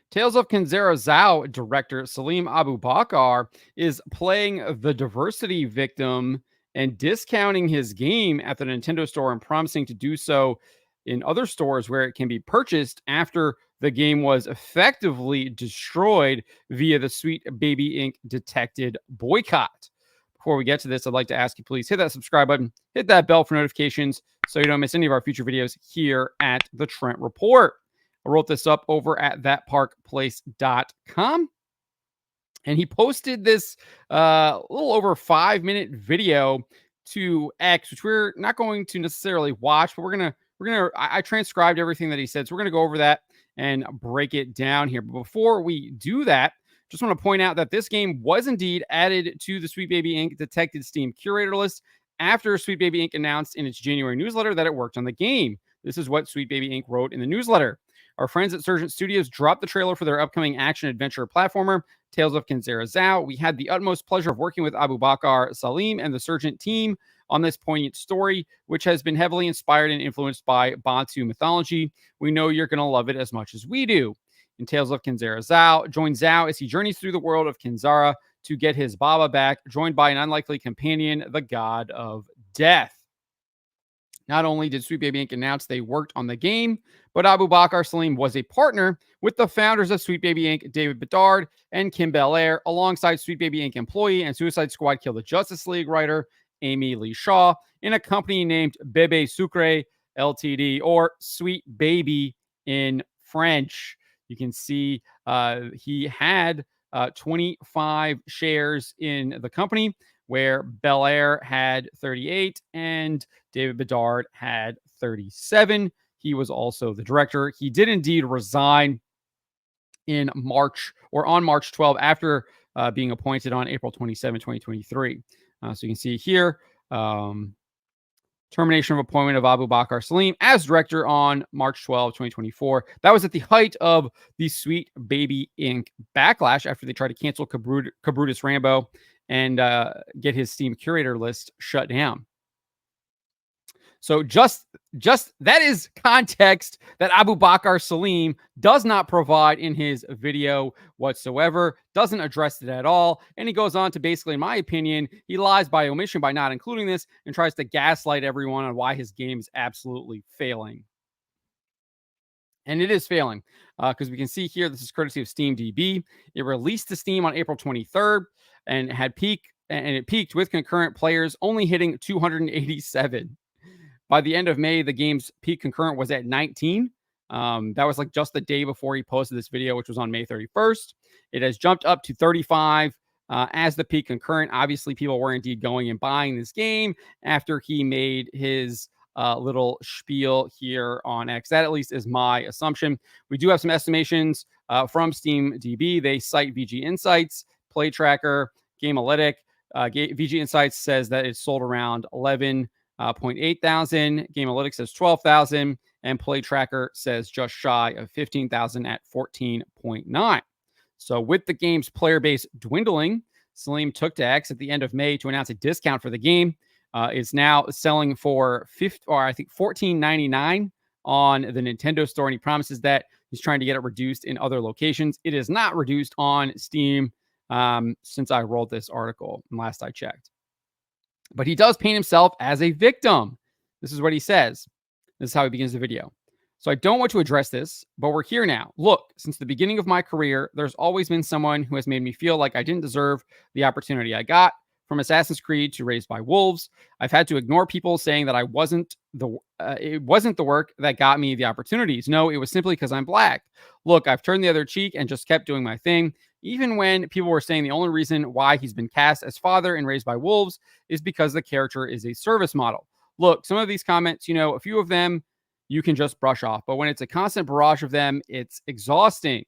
Tales of Kenzera ZAU director Salim Abubakar is playing the diversity victim and discounting his game at the Nintendo store and promising to do so in other stores where it can be purchased after the game was effectively destroyed via the Sweet Baby Inc. detected boycott. Before we get to this, I'd like to ask you, please hit that subscribe button, hit that bell for notifications so you don't miss any of our future videos here at the Trent Report. I wrote this up over at thatparkplace.com. And he posted this little over 5-minute video to X, which we're not going to necessarily watch, but I transcribed everything that he said. So we're going to go over that and break it down here. But before we do that, just want to point out that this game was indeed added to the Sweet Baby Inc. detected Steam curator list after Sweet Baby Inc. announced in its January newsletter that it worked on the game. This is what Sweet Baby Inc. wrote in the newsletter. Our friends at Surgent Studios dropped the trailer for their upcoming action-adventure platformer, Tales of Kenzera ZAU. We had the utmost pleasure of working with Abubakar Salim and the Surgent team on this poignant story, which has been heavily inspired and influenced by Bantu mythology. We know you're going to love it as much as we do. In Tales of Kenzera ZAU, join ZAU as he journeys through the world of Kenzera to get his Baba back, joined by an unlikely companion, the God of Death. Not only did Sweet Baby Inc. announce they worked on the game, but Abubakar Salim was a partner with the founders of Sweet Baby Inc., David Bedard and Kim Belair, alongside Sweet Baby Inc. employee and Suicide Squad Kill the Justice League writer Amy Lee Shaw, in a company named Bebe Sucre Ltd, or Sweet Baby in French. You can see he had 25 shares in the company, where Belair had 38 and David Bedard had 37. He was also the director. He did indeed resign in March, or on March 12, after being appointed on April 27, 2023. So you can see here, termination of appointment of Abubakar Salim as director on March 12, 2024. That was at the height of the Sweet Baby Inc. backlash after they tried to cancel Cabrutus Rambo and get his Steam curator list shut down. So just that is context that Abubakar Salim does not provide in his video whatsoever, doesn't address it at all. And he goes on to basically, in my opinion, he lies by omission by not including this and tries to gaslight everyone on why his game is absolutely failing. And it is failing because we can see here, this is courtesy of SteamDB. It released to Steam on April 23rd and it peaked with concurrent players only hitting 287. By the end of May, the game's peak concurrent was at 19. That was like just the day before he posted this video, which was on May 31st. It has jumped up to 35 as the peak concurrent. Obviously, people were indeed going and buying this game after he made his little spiel here on X. That at least is my assumption. We do have some estimations from SteamDB. They cite VG Insights, Play Tracker, Gamealytic. VG Insights says that it's sold around 11.8 thousand. Gamealytics says 12,000, and Play Tracker says just shy of 15,000 at 14.9. So with the game's player base dwindling, Salim took to X at the end of May to announce a discount for the game. It's now selling for $14.99 on the Nintendo store, and he promises that he's trying to get it reduced in other locations. It is not reduced on Steam since I wrote this article and last I checked. But he does paint himself as a victim. This is what he says. This is how he begins the video. So I don't want to address this, but we're here now. Look, since the beginning of my career, there's always been someone who has made me feel like I didn't deserve the opportunity I got. From Assassin's Creed to Raised by Wolves, I've had to ignore people saying that it wasn't the work that got me the opportunities. No, it was simply because I'm black. Look, I've turned the other cheek and just kept doing my thing. Even when people were saying the only reason why he's been cast as father in Raised by Wolves is because the character is a service model. Look, some of these comments, a few of them you can just brush off. But when it's a constant barrage of them, it's exhausting.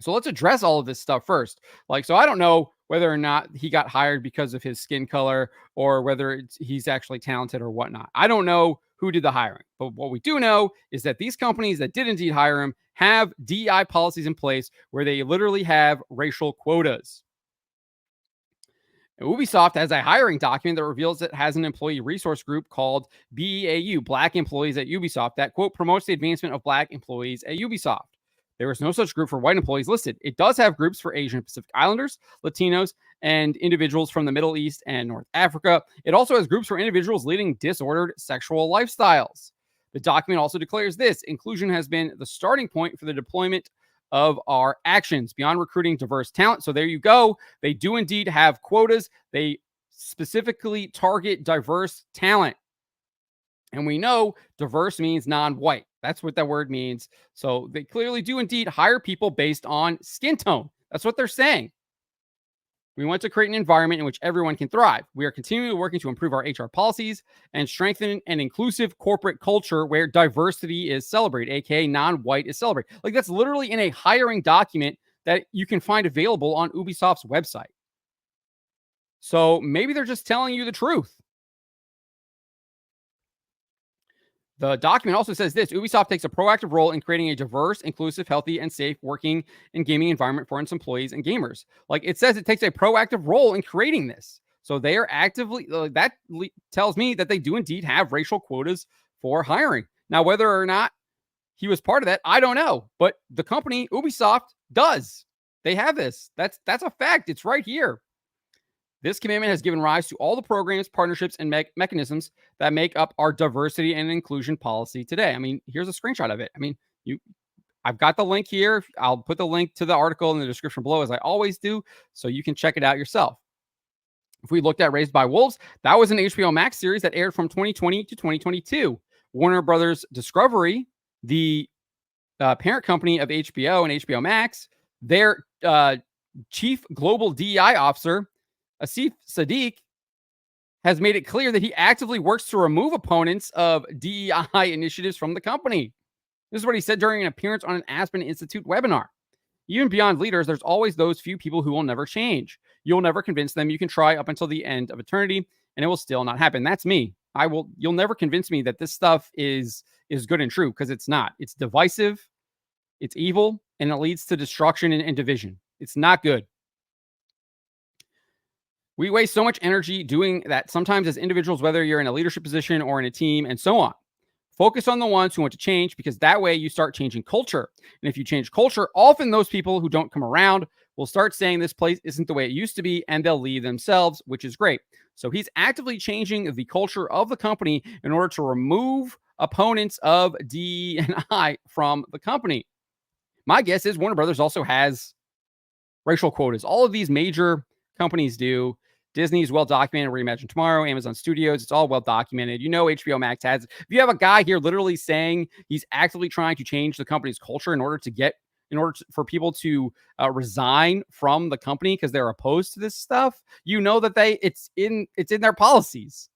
So let's address all of this stuff first. So I don't know whether or not he got hired because of his skin color or whether he's actually talented or whatnot. I don't know who did the hiring. But what we do know is that these companies that did indeed hire him have DEI policies in place where they literally have racial quotas. Ubisoft has a hiring document that reveals it has an employee resource group called BEAU, Black Employees at Ubisoft, that, quote, promotes the advancement of Black employees at Ubisoft. There is no such group for white employees listed. It does have groups for Asian Pacific Islanders, Latinos, and individuals from the Middle East and North Africa. It also has groups for individuals leading disordered sexual lifestyles. The document also declares this: inclusion has been the starting point for the deployment of our actions beyond recruiting diverse talent. So there you go. They do indeed have quotas. They specifically target diverse talent. And we know diverse means non-white. That's what that word means. So they clearly do indeed hire people based on skin tone. That's what they're saying. We want to create an environment in which everyone can thrive. We are continually working to improve our HR policies and strengthen an inclusive corporate culture where diversity is celebrated, aka non-white is celebrated. Like, that's literally in a hiring document that you can find available on Ubisoft's website. So maybe they're just telling you the truth. The document also says this: Ubisoft takes a proactive role in creating a diverse, inclusive, healthy, and safe working and gaming environment for its employees and gamers. Like, it says it takes a proactive role in creating this. So they are actively, tells me that they do indeed have racial quotas for hiring. Now, whether or not he was part of that, I don't know. But the company, Ubisoft, does. They have this. That's a fact. It's right here. This commitment has given rise to all the programs, partnerships, and mechanisms that make up our diversity and inclusion policy today. I mean, here's a screenshot of it. I mean, I've got the link here. I'll put the link to the article in the description below, as I always do, so you can check it out yourself. If we looked at Raised by Wolves, that was an HBO Max series that aired from 2020 to 2022. Warner Brothers Discovery, the parent company of HBO and HBO Max, their chief global DEI officer, Asif Sadiq, has made it clear that he actively works to remove opponents of DEI initiatives from the company. This is what he said during an appearance on an Aspen Institute webinar. Even beyond leaders, there's always those few people who will never change. You'll never convince them. You can try up until the end of eternity, and it will still not happen. That's me. You'll never convince me that this stuff is good and true, because it's not. It's divisive, it's evil, and it leads to destruction and division. It's not good. We waste so much energy doing that sometimes as individuals, whether you're in a leadership position or in a team and so on. Focus on the ones who want to change, because that way you start changing culture. And if you change culture, often those people who don't come around will start saying this place isn't the way it used to be, and they'll leave themselves, which is great. So he's actively changing the culture of the company in order to remove opponents of D&I from the company. My guess is Warner Brothers also has racial quotas. All of these major companies do. Disney is well documented. Reimagine Tomorrow, Amazon Studios, it's all well documented. You know, HBO Max has. If you have a guy here literally saying he's actively trying to change the company's culture in order for people to resign from the company because they're opposed to this stuff, you know that it's in their policies.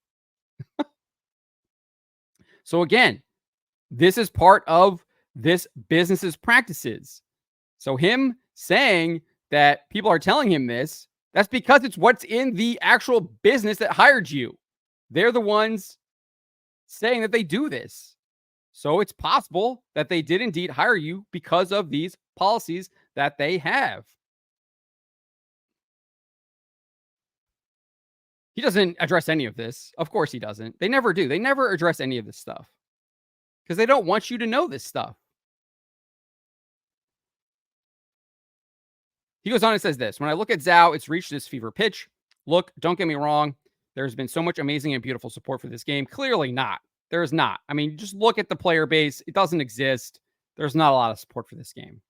So again, this is part of this business's practices. So him saying that people are telling him this, that's because it's what's in the actual business that hired you. They're the ones saying that they do this. So it's possible that they did indeed hire you because of these policies that they have. He doesn't address any of this. Of course he doesn't. They never do. They never address any of this stuff because they don't want you to know this stuff. He goes on and says this: when I look at ZAU, it's reached this fever pitch. Look, don't get me wrong. There's been so much amazing and beautiful support for this game. Clearly not. There is not. I mean, just look at the player base. It doesn't exist. There's not a lot of support for this game.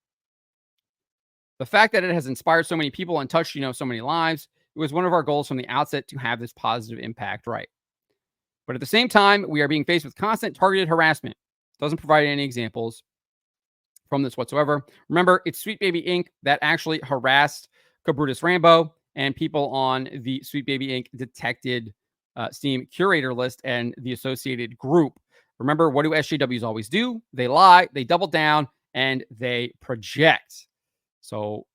The fact that it has inspired so many people and touched, so many lives, it was one of our goals from the outset to have this positive impact, right? But at the same time, we are being faced with constant targeted harassment. Doesn't provide any examples from this whatsoever. Remember, it's Sweet Baby Inc. that actually harassed Cabrutus Rambo, and people on the Sweet Baby Inc. detected Steam curator list and the associated group. Remember, what do SJWs always do? They lie, they double down, and they project. So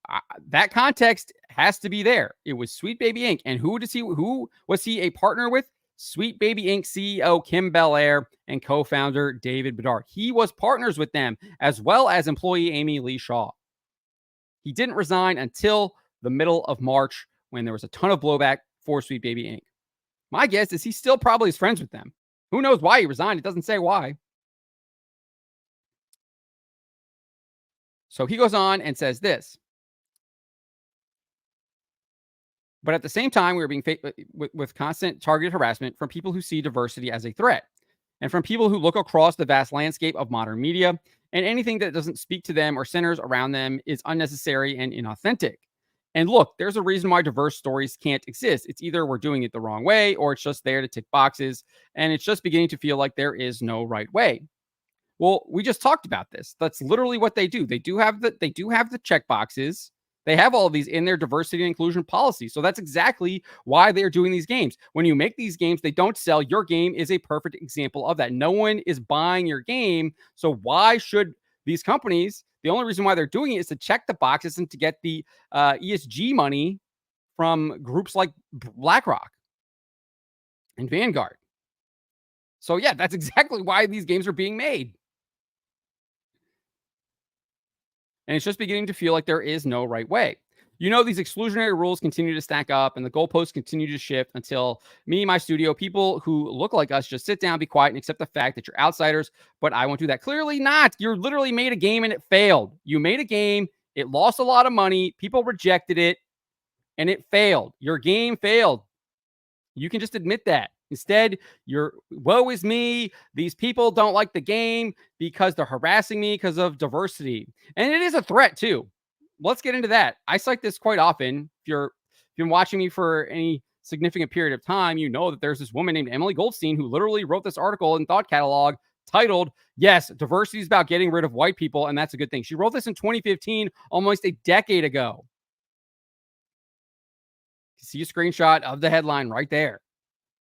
that context has to be there. It was Sweet Baby Inc. And who was he a partner with? Sweet Baby Inc. CEO Kim Belair and co-founder David Bedard. He was partners with them, as well as employee Amy Lee Shaw. He didn't resign until the middle of March, when there was a ton of blowback for Sweet Baby Inc. My guess is he still probably is friends with them. Who knows why he resigned? It doesn't say why. So he goes on and says this. But at the same time, we are being with constant targeted harassment from people who see diversity as a threat and from people who look across the vast landscape of modern media, and anything that doesn't speak to them or centers around them is unnecessary and inauthentic. And look, there's a reason why diverse stories can't exist. It's either we're doing it the wrong way or it's just there to tick boxes, and it's just beginning to feel like there is no right way. Well, we just talked about this. That's literally what they do. They do have the check boxes. They have all of these in their diversity and inclusion policy. So that's exactly why they're doing these games. When you make these games, they don't sell. Your game is a perfect example of that. No one is buying your game. So why should these companies? The only reason why they're doing it is to check the boxes and to get the ESG money from groups like BlackRock and Vanguard. So yeah, that's exactly why these games are being made. And it's just beginning to feel like there is no right way. These exclusionary rules continue to stack up and the goalposts continue to shift until me, my studio, people who look like us just sit down, be quiet, and accept the fact that you're outsiders. But I won't do that. Clearly not. You literally made a game and it failed. You made a game, it lost a lot of money, people rejected it, and it failed. Your game failed. You can just admit that. Instead, you're woe is me. These people don't like the game because they're harassing me because of diversity. And it is a threat too. Let's get into that. I cite this quite often. If you've been watching me for any significant period of time, you know that there's this woman named Emily Goldstein who literally wrote this article in Thought Catalog titled, "Yes, Diversity is about getting rid of white people, and that's a good thing." She wrote this in 2015, almost a decade ago. You see a screenshot of the headline right there.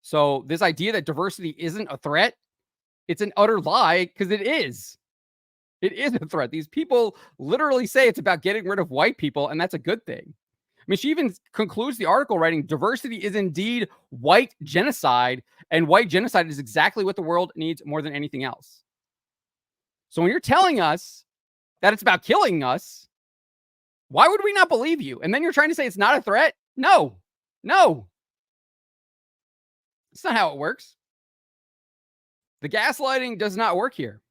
So this idea that diversity isn't a threat, it's an utter lie because it is. It is a threat. These people literally say it's about getting rid of white people, and that's a good thing. I mean, she even concludes the article writing, "Diversity is indeed white genocide, and white genocide is exactly what the world needs more than anything else." So when you're telling us that it's about killing us, why would we not believe you? And then you're trying to say it's not a threat? No. It's not how it works. The gaslighting does not work here.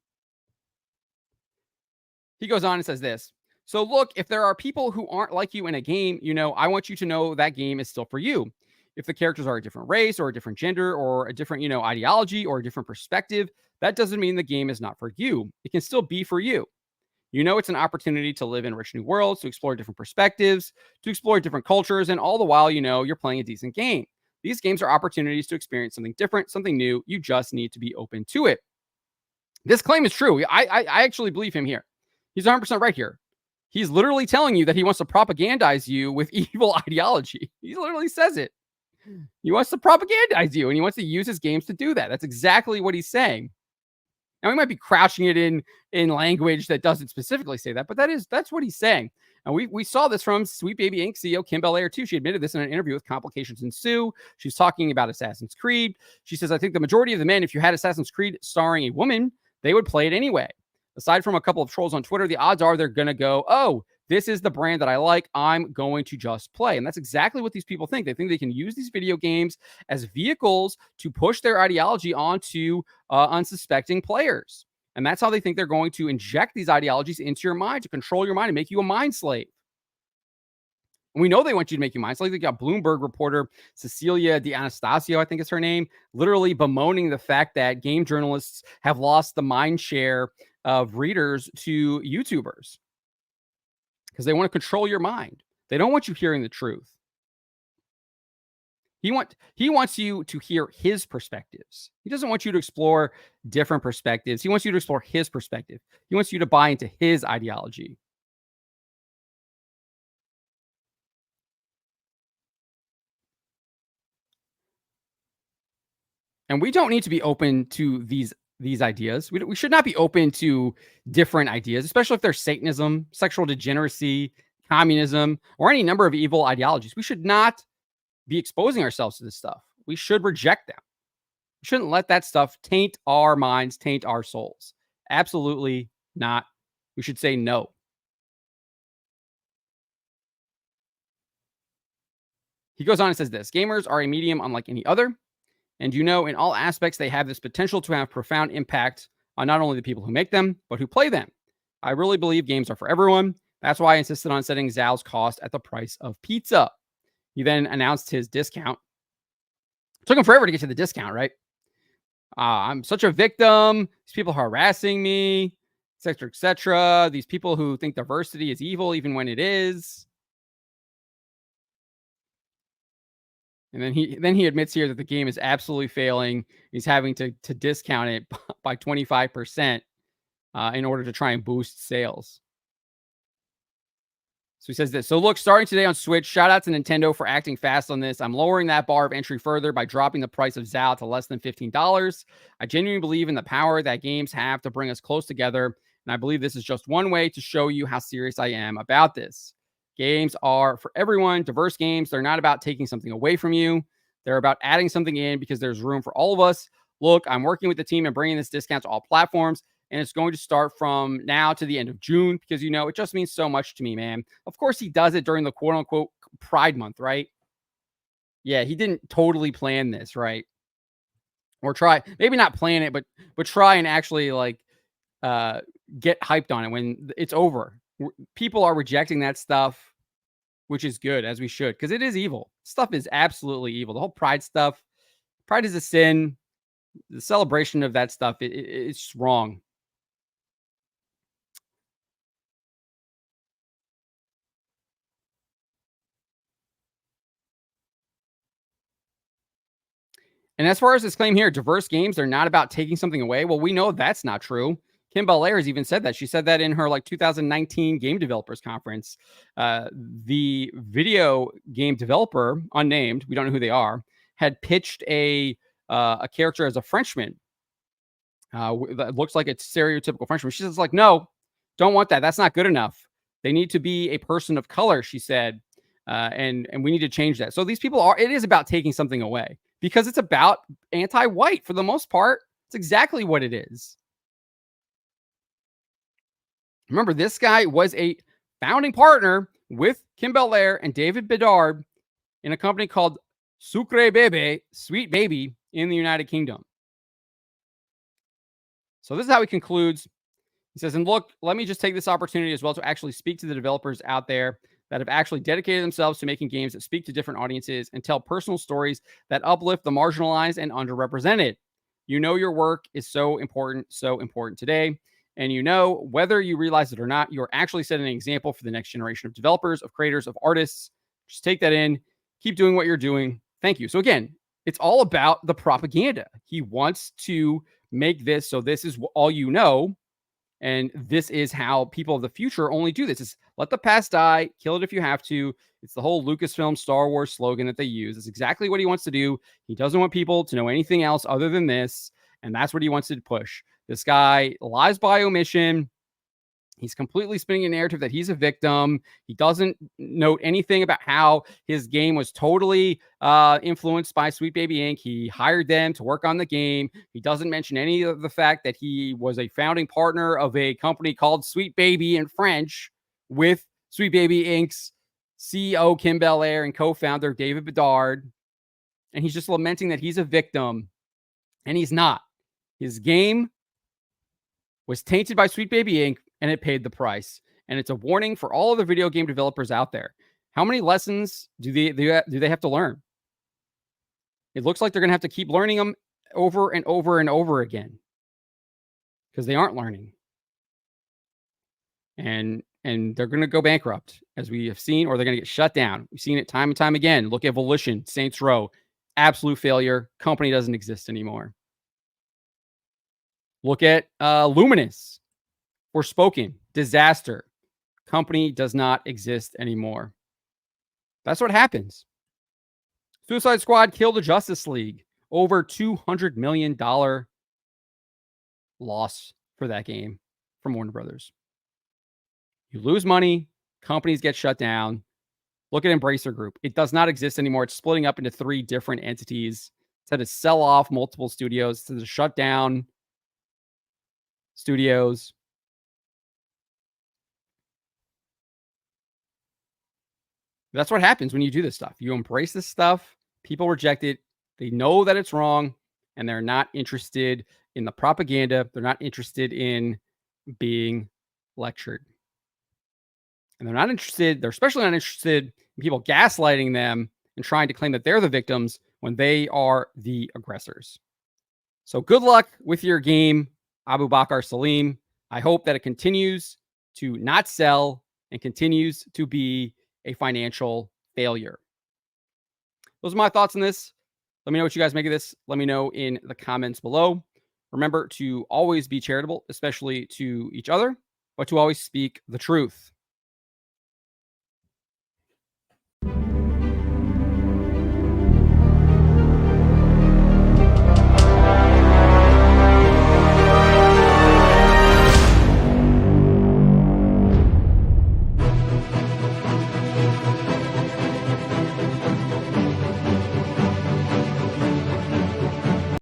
He goes on and says this. "So look, if there are people who aren't like you in a game, I want you to know that game is still for you. If the characters are a different race or a different gender or a different, ideology or a different perspective, that doesn't mean the game is not for you. It can still be for you. It's an opportunity to live in rich new worlds, to explore different perspectives, to explore different cultures, and all the while, you're playing a decent game. These games are opportunities to experience something different, something new. You just need to be open to it." This claim is true. I actually believe him here. He's 100% right here. He's literally telling you that he wants to propagandize you with evil ideology. He literally says it. He wants to propagandize you, and he wants to use his games to do that. That's exactly what he's saying. Now, we might be crouching it in language that doesn't specifically say that, but that's what he's saying. And we saw this from Sweet Baby Inc. CEO Kim Belair too. She admitted this in an interview with Complications Ensue. She's talking about Assassin's Creed. She says, "I think the majority of the men, if you had Assassin's Creed starring a woman, they would play it anyway. Aside from a couple of trolls on Twitter, the odds are they're going to go, oh, this is the brand that I like. I'm going to just play." And that's exactly what these people think. They think they can use these video games as vehicles to push their ideology onto unsuspecting players. And that's how they think they're going to inject these ideologies into your mind, to control your mind and make you a mind slave. And we know they want you to make you mind slave. They got Bloomberg reporter Cecilia D'Anastasio, I think is her name, literally bemoaning the fact that game journalists have lost the mind share of readers to YouTubers because they want to control your mind. They don't want you hearing the truth. He wants you to hear his perspectives. He doesn't want you to explore different perspectives. He wants you to explore his perspective. He wants you to buy into his ideology. And we don't need to be open to these ideas. We should not be open to different ideas, especially if they're Satanism, sexual degeneracy, communism, or any number of evil ideologies. We should not be exposing ourselves to this stuff. We should reject them. We shouldn't let that stuff taint our minds, taint our souls. Absolutely not. We should say no. He goes on and says this: "Gamers are a medium unlike any other. And in all aspects, they have this potential to have profound impact on not only the people who make them, but who play them. I really believe games are for everyone. That's why I insisted on setting ZAU's cost at the price of pizza. He then announced his discount. Took him forever to get to the discount, right? I'm such a victim. These people are harassing me, et cetera, et cetera. These people who think diversity is evil, even when it is. And then he admits here that the game is absolutely failing. He's having to discount it by 25% in order to try and boost sales. So he says this. So look, starting today on Switch, shout out to Nintendo for acting fast on this. I'm lowering that bar of entry further by dropping the price of ZAU to less than $15. I genuinely believe in the power that games have to bring us close together. And I believe this is just one way to show you how serious I am about this. Games are for everyone. Diverse games, they're not about taking something away from you. They're about adding something in because there's room for all of us. Look, I'm working with the team and bringing this discount to all platforms. And it's going to start from now to the end of June because, you know, it just means so much to me, man. Of course, he does it during the quote unquote Pride Month, right? Yeah, he didn't totally plan this, right? Or try, maybe not plan it, but try and actually like get hyped on it when it's over. People are rejecting that stuff, which is good, as we should, because it is evil. Stuff is absolutely evil. The whole Pride stuff, Pride is a sin. The celebration of that stuff, it's wrong. And as far as this claim here, diverse games are not about taking something away. Well, we know that's not true. Kim Belair has even said that. She said that in her like 2019 game developers conference. The video game developer, unnamed, we don't know who they are, had pitched a character as a Frenchman. That looks like it's stereotypical Frenchman. She says like, no, don't want that. That's not good enough. They need to be a person of color, she said, and we need to change that. So these people are. It is about taking something away because it's about anti-white for the most part. It's exactly what it is. Remember, this guy was a founding partner with Kim Belair and David Bedard in a company called Sucre Bebe, Sweet Baby, in the United Kingdom. So this is how he concludes. He says, and look, let me just take this opportunity as well to actually speak to the developers out there that have actually dedicated themselves to making games that speak to different audiences and tell personal stories that uplift the marginalized and underrepresented. You know, your work is so important today. And you know, whether you realize it or not, you're actually setting an example for the next generation of developers, of creators, of artists. Just take that in. Keep doing what you're doing. Thank you. So again, it's all about the propaganda. He wants to make this so this is all you know. And this is how people of the future only do this. Is let the past die, kill it if you have to. It's the whole Lucasfilm Star Wars slogan that they use. It's exactly what he wants to do. He doesn't want people to know anything else other than this. And that's what he wants to push. This guy lies by omission. He's completely spinning a narrative that he's a victim. He doesn't note anything about how his game was totally influenced by Sweet Baby Inc. He hired them to work on the game. He doesn't mention any of the fact that he was a founding partner of a company called Sweet Baby in French with Sweet Baby Inc.'s CEO Kim Belair and co-founder David Bedard. And he's just lamenting that he's a victim. And he's not. His game was tainted by Sweet Baby Inc., and it paid the price. And it's a warning for all of the video game developers out there. How many lessons do they have to learn? It looks like they're going to have to keep learning them over and over and over again because they aren't learning. And they're going to go bankrupt, as we have seen, or they're going to get shut down. We've seen it time and time again. Look at Volition, Saints Row, absolute failure. Company doesn't exist anymore. Look at Luminous, Forspoken, disaster. Company does not exist anymore. That's what happens. Suicide Squad killed the Justice League. Over $200 million loss for that game from Warner Brothers. You lose money, companies get shut down. Look at Embracer Group. It does not exist anymore. It's splitting up into 3 different entities. It's had to sell off multiple studios. It's had to shut down studios. That's what happens when you do this stuff. You embrace this stuff. People reject it. They know that it's wrong, and they're not interested in the propaganda. They're not interested in being lectured. And they're not interested. They're especially not interested in people gaslighting them and trying to claim that they're the victims when they are the aggressors. So good luck with your game, Abubakar Salim. I hope that it continues to not sell and continues to be a financial failure. Those are my thoughts on this. Let me know what you guys make of this. Let me know in the comments below. Remember to always be charitable, especially to each other, but to always speak the truth.